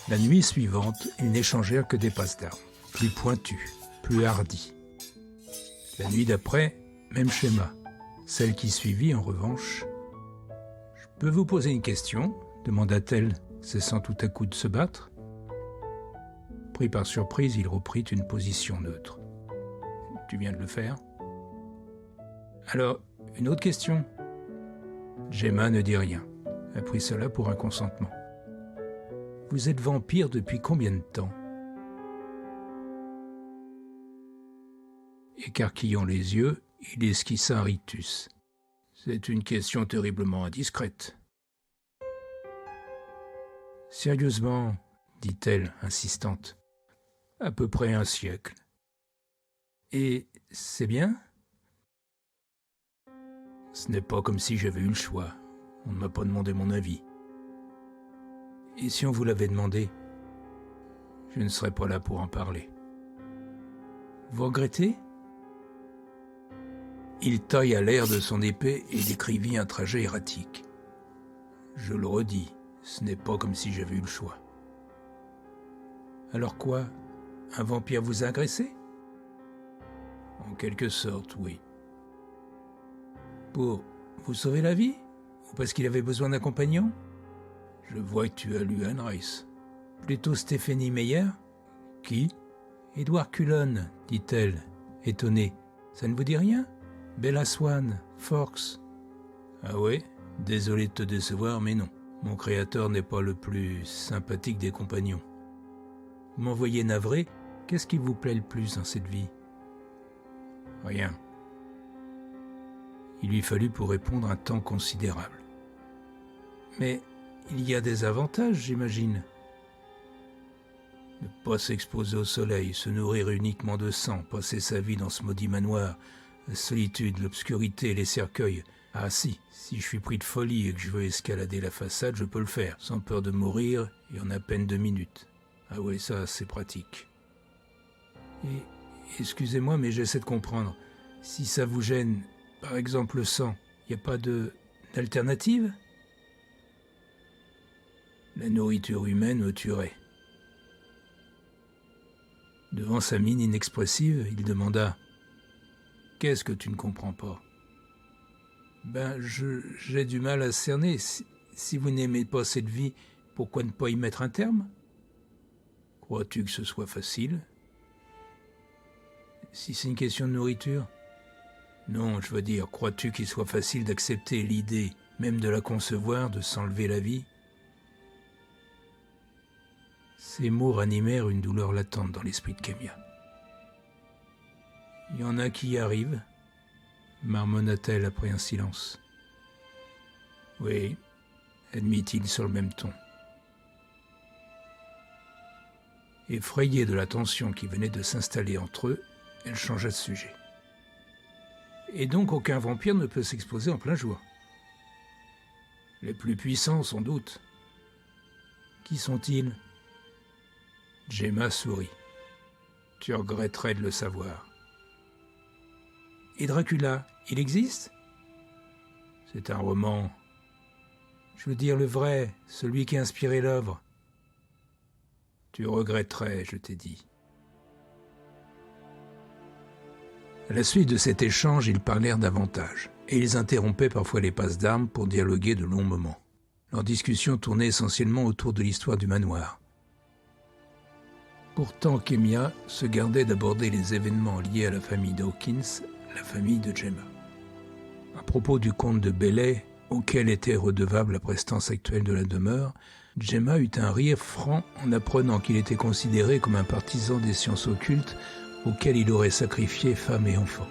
La nuit suivante, ils n'échangèrent que des passes d'armes, plus pointues, plus hardies. La nuit d'après, même schéma. Celle qui suivit, en revanche. « Je peux vous poser une question ?» demanda-t-elle, cessant tout à coup de se battre. Pris par surprise, il reprit une position neutre. « Tu viens de le faire ?»« Alors, une autre question ?» Gemma ne dit rien. Elle prit cela pour un consentement. « Vous êtes vampire depuis combien de temps ?» Écarquillant les yeux, il esquissa un rictus. « C'est une question terriblement indiscrète. »« Sérieusement, dit-elle, insistante, à peu près un siècle. »« Et c'est bien ?»« Ce n'est pas comme si j'avais eu le choix. On ne m'a pas demandé mon avis. »« Et si on vous l'avait demandé ? Je ne serais pas là pour en parler. »« Vous regrettez ? » Il tailla l'air de son épée et décrivit un trajet erratique. Je le redis, ce n'est pas comme si j'avais eu le choix. Alors quoi ? Un vampire vous a agressé ? En quelque sorte, oui. Pour vous sauver la vie ? Ou parce qu'il avait besoin d'un compagnon ? Je vois que tu as lu Anne Rice. Plutôt Stéphanie Meyer ? Qui ? Edward Cullen, dit-elle, étonnée. Ça ne vous dit rien ? Bella Swan, Forks. Ah ouais ? Désolé de te décevoir, mais non. Mon créateur n'est pas le plus sympathique des compagnons. Vous m'envoyez navré, qu'est-ce qui vous plaît le plus dans cette vie ? Rien. Il lui fallut pour répondre un temps considérable. Mais il y a des avantages, j'imagine. Ne pas s'exposer au soleil, se nourrir uniquement de sang, passer sa vie dans ce maudit manoir, la solitude, l'obscurité, les cercueils. Ah si je suis pris de folie et que je veux escalader la façade, je peux le faire, sans peur de mourir et en à peine 2 minutes. Ah ouais, ça, c'est pratique. Et, excusez-moi, mais j'essaie de comprendre. Si ça vous gêne, par exemple le sang, il n'y a pas d'alternative ? La nourriture humaine me tuerait. Devant sa mine inexpressive, il demanda « Qu'est-ce que tu ne comprends pas ?» Ben, j'ai du mal à cerner. Si vous n'aimez pas cette vie, pourquoi ne pas y mettre un terme ? Crois-tu que ce soit facile ? Si c'est une question de nourriture ? Non, je veux dire, crois-tu qu'il soit facile d'accepter l'idée, même de la concevoir, de s'enlever la vie ? Ces mots ranimèrent une douleur latente dans l'esprit de Camilla. « Il y en a qui y arrivent, » marmonna-t-elle après un silence. « Oui, » admit-il sur le même ton. Effrayée de la tension qui venait de s'installer entre eux, elle changea de sujet. « Et donc aucun vampire ne peut s'exposer en plein jour ? » Les plus puissants, sans doute. Qui sont-ils ? Gemma sourit. « Tu regretterais de le savoir. » Et Dracula, il existe ? C'est un roman. Je veux dire le vrai, celui qui a inspiré l'œuvre. Tu regretterais, je t'ai dit. À la suite de cet échange, ils parlèrent davantage, et ils interrompaient parfois les passes d'armes pour dialoguer de longs moments. Leur discussion tournait essentiellement autour de l'histoire du manoir. Pourtant, Camilla se gardait d'aborder les événements liés à la famille Dawkins, la famille de Gemma. À propos du comte de Bellay, auquel était redevable la prestance actuelle de la demeure, Gemma eut un rire franc en apprenant qu'il était considéré comme un partisan des sciences occultes auxquelles il aurait sacrifié femme et enfants.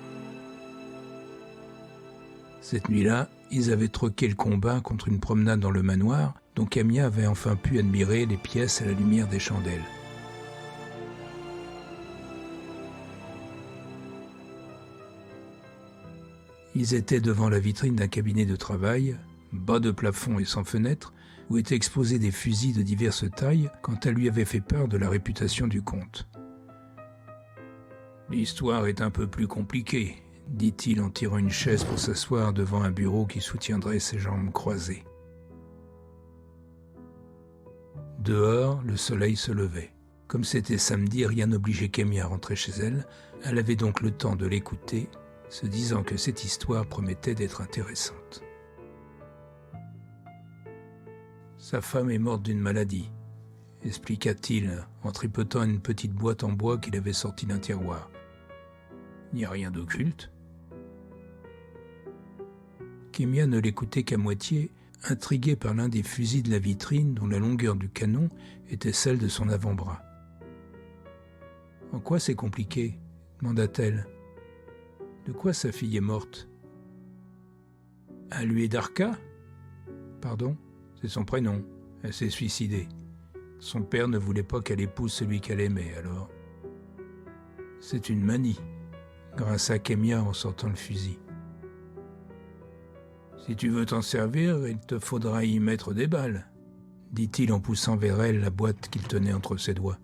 Cette nuit-là, ils avaient troqué le combat contre une promenade dans le manoir, dont Camilla avait enfin pu admirer les pièces à la lumière des chandelles. Ils étaient devant la vitrine d'un cabinet de travail, bas de plafond et sans fenêtre, où étaient exposés des fusils de diverses tailles quand elle lui avait fait peur de la réputation du comte. « L'histoire est un peu plus compliquée, » dit-il en tirant une chaise pour s'asseoir devant un bureau qui soutiendrait ses jambes croisées. Dehors, le soleil se levait. Comme c'était samedi, rien n'obligeait Kémia à rentrer chez elle. Elle avait donc le temps de l'écouter, se disant que cette histoire promettait d'être intéressante. Sa femme est morte d'une maladie, expliqua-t-il en tripotant une petite boîte en bois qu'il avait sortie d'un tiroir. Il n'y a rien d'occulte. Kémia ne l'écoutait qu'à moitié, intriguée par l'un des fusils de la vitrine dont la longueur du canon était celle de son avant-bras. « En quoi c'est compliqué ?» demanda-t-elle. « De quoi sa fille est morte ?»« Aluedarka ? Pardon, c'est son prénom. Elle s'est suicidée. Son père ne voulait pas qu'elle épouse celui qu'elle aimait, alors. C'est une manie, grinça Kémia en sortant le fusil. Si tu veux t'en servir, il te faudra y mettre des balles, dit-il en poussant vers elle la boîte qu'il tenait entre ses doigts.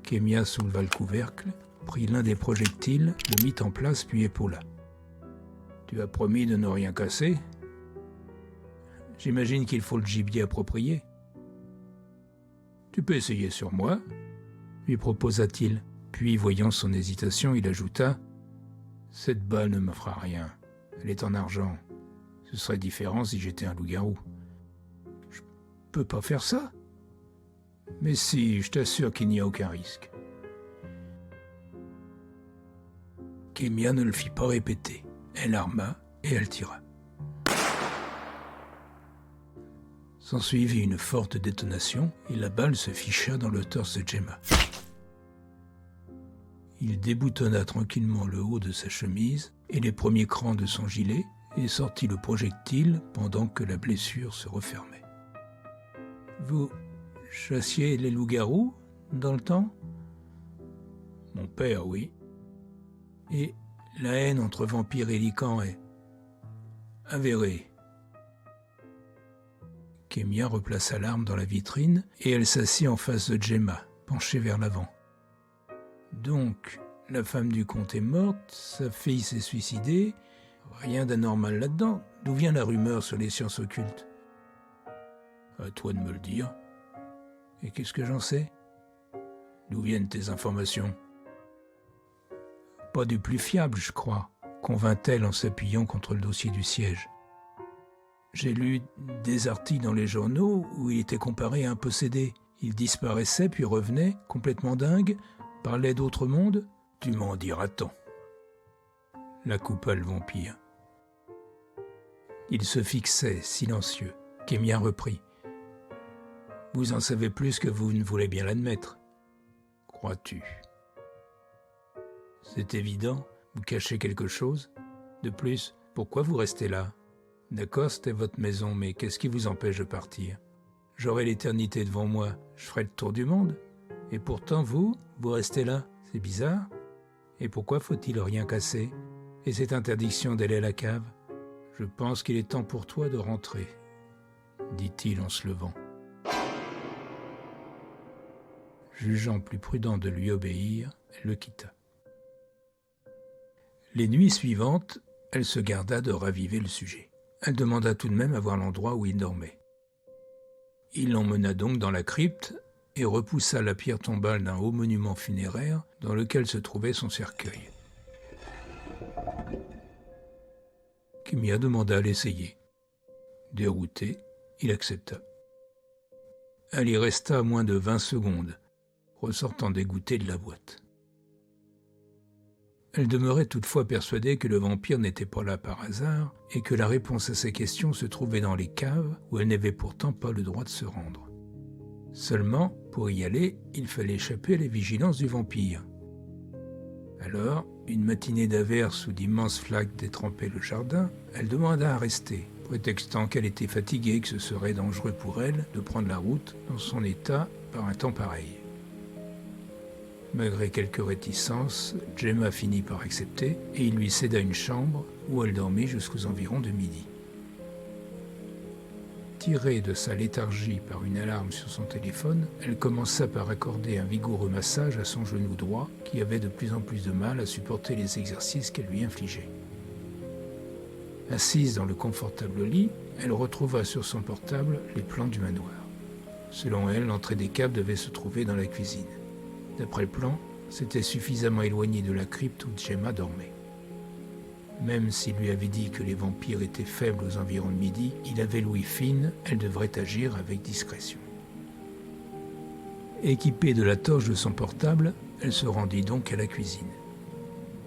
Kémia souleva le couvercle, prit l'un des projectiles, le mit en place puis épaula. Tu as promis de ne rien casser ? J'imagine qu'il faut le gibier approprié. Tu peux essayer sur moi, lui proposa-t-il. Puis, voyant son hésitation, il ajouta « Cette balle ne me fera rien. Elle est en argent. Ce serait différent si j'étais un loup-garou. »« Je peux pas faire ça ?»« Mais si, je t'assure qu'il n'y a aucun risque. » Kémia ne le fit pas répéter. Elle arma et elle tira. S'ensuivit une forte détonation et la balle se ficha dans le torse de Gemma. Il déboutonna tranquillement le haut de sa chemise et les premiers crans de son gilet et sortit le projectile pendant que la blessure se refermait. « Vous chassiez les loups-garous dans le temps ?»« Mon père, oui. »« Et la haine entre vampires et lycans est avérée. » Kémia replaça l'arme dans la vitrine et elle s'assit en face de Gemma, penchée vers l'avant. Donc, la femme du comte est morte, sa fille s'est suicidée, rien d'anormal là-dedans. D'où vient la rumeur sur les sciences occultes ? À toi de me le dire. Et qu'est-ce que j'en sais ? D'où viennent tes informations ? Pas du plus fiable, je crois, convint-elle en s'appuyant contre le dossier du siège. J'ai lu des articles dans les journaux où il était comparé à un possédé. Il disparaissait puis revenait, complètement dingue, parlait d'autres mondes. Tu m'en diras tant. La coupa le vampire. Il se fixait, silencieux. Kémia reprit. Vous en savez plus que vous ne voulez bien l'admettre. Crois-tu ? C'est évident, vous cachez quelque chose. De plus, pourquoi vous restez là ? D'accord, c'était votre maison, mais qu'est-ce qui vous empêche de partir ? J'aurai l'éternité devant moi, je ferai le tour du monde. Et pourtant, vous restez là. C'est bizarre. Et pourquoi faut-il rien casser ? Et cette interdiction d'aller à la cave ? Je pense qu'il est temps pour toi de rentrer, dit-il en se levant. Jugeant plus prudent de lui obéir, elle le quitta. Les nuits suivantes, elle se garda de raviver le sujet. Elle demanda tout de même à voir l'endroit où il dormait. Il l'emmena donc dans la crypte et repoussa la pierre tombale d'un haut monument funéraire dans lequel se trouvait son cercueil. Kémia demanda à l'essayer. Dérouté, il accepta. Elle y resta moins de 20 secondes, ressortant dégoûtée de la boîte. Elle demeurait toutefois persuadée que le vampire n'était pas là par hasard et que la réponse à ses questions se trouvait dans les caves où elle n'avait pourtant pas le droit de se rendre. Seulement, pour y aller, il fallait échapper à la vigilance du vampire. Alors, une matinée d'averse où d'immenses flaques détrempaient le jardin, elle demanda à rester, prétextant qu'elle était fatiguée et que ce serait dangereux pour elle de prendre la route dans son état par un temps pareil. Malgré quelques réticences, Gemma finit par accepter et il lui céda une chambre où elle dormit jusqu'aux environs de midi. « Tirée de sa léthargie par une alarme sur son téléphone, elle commença par accorder un vigoureux massage à son genou droit qui avait de plus en plus de mal à supporter les exercices qu'elle lui infligeait. Assise dans le confortable lit, elle retrouva sur son portable les plans du manoir. Selon elle, l'entrée des caves devait se trouver dans la cuisine. D'après le plan, c'était suffisamment éloigné de la crypte où Gemma dormait. Même s'il lui avait dit que les vampires étaient faibles aux environs de midi, il avait l'ouïe fine, elle devrait agir avec discrétion. Équipée de la torche de son portable, elle se rendit donc à la cuisine.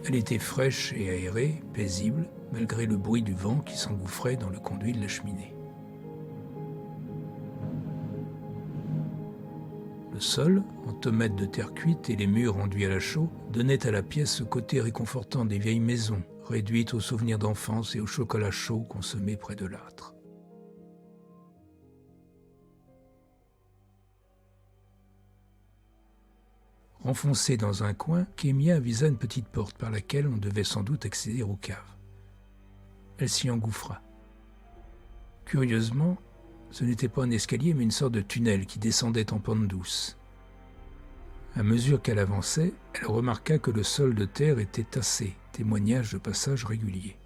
Elle était fraîche et aérée, paisible, malgré le bruit du vent qui s'engouffrait dans le conduit de la cheminée. Le sol, en tomates de terre cuite et les murs enduits à la chaux, donnaient à la pièce ce côté réconfortant des vieilles maisons, réduites aux souvenirs d'enfance et au chocolat chaud consommé près de l'âtre. Renfoncée dans un coin, Kémia avisa une petite porte par laquelle on devait sans doute accéder aux caves. Elle s'y engouffra. Curieusement, ce n'était pas un escalier mais une sorte de tunnel qui descendait en pente douce. À mesure qu'elle avançait, elle remarqua que le sol de terre était tassé, témoignage de passage régulier.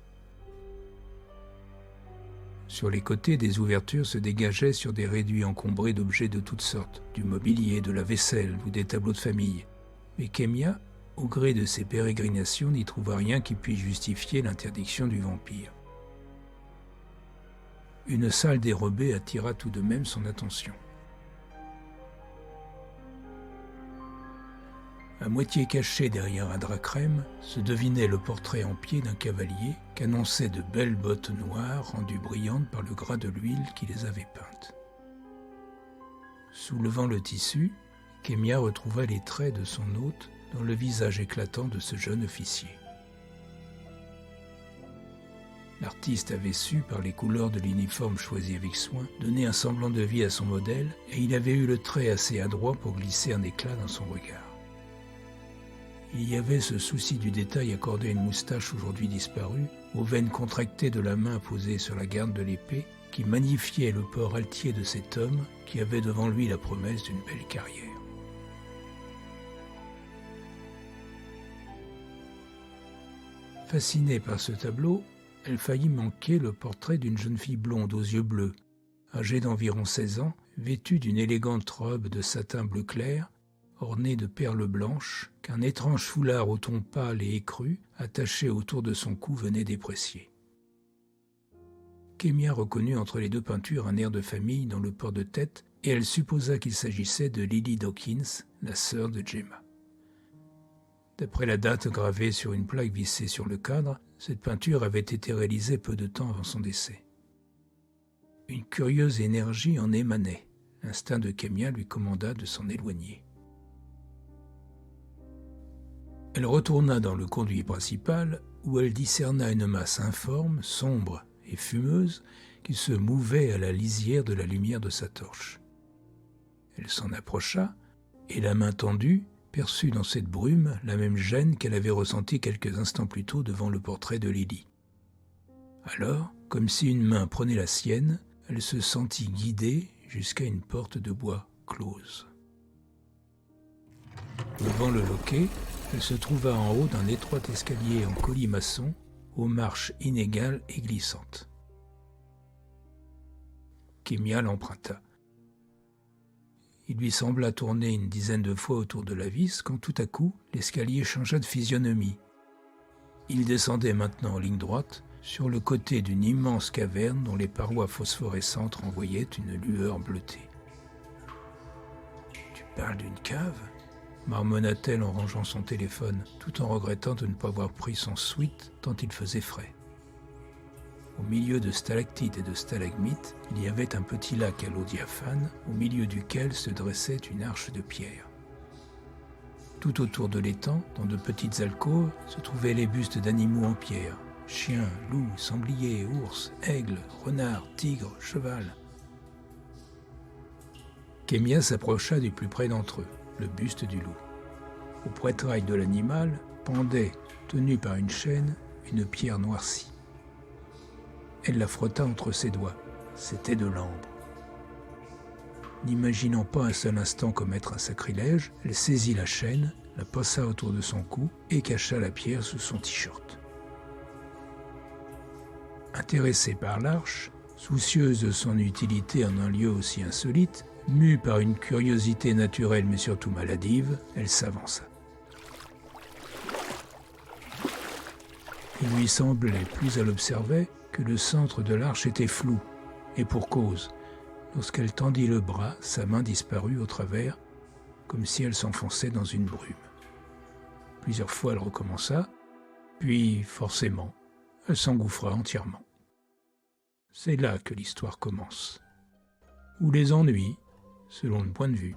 Sur les côtés, des ouvertures se dégageaient sur des réduits encombrés d'objets de toutes sortes, du mobilier, de la vaisselle ou des tableaux de famille. Mais Kémia, au gré de ses pérégrinations, n'y trouva rien qui puisse justifier l'interdiction du vampire. Une salle dérobée attira tout de même son attention. À moitié caché derrière un drap crème, se devinait le portrait en pied d'un cavalier qu'annonçaient de belles bottes noires rendues brillantes par le gras de l'huile qui les avait peintes. Soulevant le tissu, Kémia retrouva les traits de son hôte dans le visage éclatant de ce jeune officier. L'artiste avait su, par les couleurs de l'uniforme choisi avec soin, donner un semblant de vie à son modèle, et il avait eu le trait assez adroit pour glisser un éclat dans son regard. Il y avait ce souci du détail accordé à une moustache aujourd'hui disparue, aux veines contractées de la main posée sur la garde de l'épée, qui magnifiait le port altier de cet homme qui avait devant lui la promesse d'une belle carrière. Fascinée par ce tableau, elle faillit manquer le portrait d'une jeune fille blonde aux yeux bleus, âgée d'environ 16 ans, vêtue d'une élégante robe de satin bleu clair, ornée de perles blanches, qu'un étrange foulard au ton pâle et écru, attaché autour de son cou, venait déprécier. Kémia reconnut entre les deux peintures un air de famille dans le port de tête, et elle supposa qu'il s'agissait de Lily Dawkins, la sœur de Gemma. D'après la date gravée sur une plaque vissée sur le cadre, cette peinture avait été réalisée peu de temps avant son décès. Une curieuse énergie en émanait. L'instinct de Kémia lui commanda de s'en éloigner. Elle retourna dans le conduit principal, où elle discerna une masse informe, sombre et fumeuse, qui se mouvait à la lisière de la lumière de sa torche. Elle s'en approcha, et la main tendue, perçut dans cette brume la même gêne qu'elle avait ressentie quelques instants plus tôt devant le portrait de Lily. Alors, comme si une main prenait la sienne, elle se sentit guidée jusqu'à une porte de bois close. Levant le loquet, elle se trouva en haut d'un étroit escalier en colimaçon, aux marches inégales et glissantes. Kémia l'emprunta. Il lui sembla tourner une dizaine de fois autour de la vis quand tout à coup, l'escalier changea de physionomie. Il descendait maintenant en ligne droite, sur le côté d'une immense caverne dont les parois phosphorescentes renvoyaient une lueur bleutée. « Tu parles d'une cave ?» marmonna-t-elle en rangeant son téléphone, tout en regrettant de ne pas avoir pris son sweat tant il faisait frais. Au milieu de stalactites et de stalagmites, il y avait un petit lac à l'eau diaphane, au milieu duquel se dressait une arche de pierre. Tout autour de l'étang, dans de petites alcôves, se trouvaient les bustes d'animaux en pierre, chiens, loups, sangliers, ours, aigles, renards, tigres, cheval. Kémia s'approcha du plus près d'entre eux, le buste du loup. Au poitrail de l'animal pendait, tenue par une chaîne, une pierre noircie. Elle la frotta entre ses doigts. C'était de l'ambre. N'imaginant pas un seul instant commettre un sacrilège, elle saisit la chaîne, la passa autour de son cou et cacha la pierre sous son t-shirt. Intéressée par l'arche, soucieuse de son utilité en un lieu aussi insolite, mue par une curiosité naturelle mais surtout maladive, elle s'avança. Il lui semblait, plus elle observait, que le centre de l'arche était flou, et pour cause. Lorsqu'elle tendit le bras, sa main disparut au travers, comme si elle s'enfonçait dans une brume. Plusieurs fois elle recommença, puis, forcément, elle s'engouffra entièrement. C'est là que l'histoire commence. Ou les ennuis, selon le point de vue.